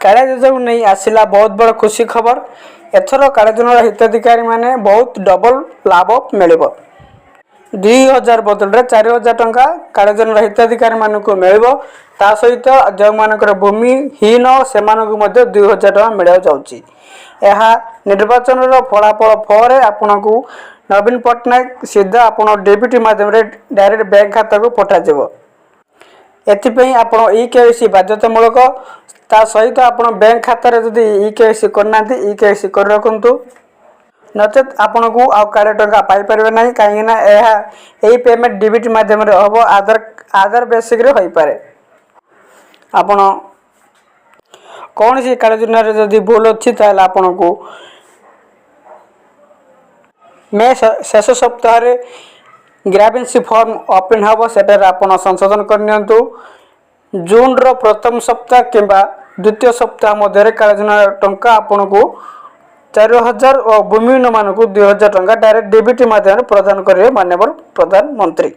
काଳିया योजना नहीं आसला बहुत बड़ खुशी खबर। एथर कालिया योजना हिताधिकारी माने बहुत डबल लाभ मिल 2000 बदल 4000 टंका कालिया योजना हिताधिकारी मानक मिल सहित जो मानकर भूमिहीन से 2000 टंका मिल जाऊँगी। निर्वाचन फलाफल पर आपन को नवीन पट्टनायक सीधा आप डेबिट माध्यम डायरेक्ट बैंक खाता को पठाଯିव। एथिपई आप ई-केवाईसी बाध्यतामूलक ता सहित आप बैंक खाता जदि ई-केवाईसी करना ई-केवाईसी कर रखु नचेत आपन को आ काले टंका पाई परिबे नाही कहीं पेमेंट डेबिट माध्यम हम आधार बेसिक रे होई पारे। आपन कौन सी काले योजना जदि भूल अच्छी ताल आपन को मे शेष सप्ताह ग्रावेंसी फॉर्म ओपन हम से संशोधन करनी। जून रो प्रथम सप्ताह किंबा द्वितीय सप्ताह मध्य कालिया टंका आपन को 4000 और भूमिहीन मानक 2000 टंका डायरेक्ट डेबिट माध्यम प्रदान करेंगे माननीय प्रधानमंत्री।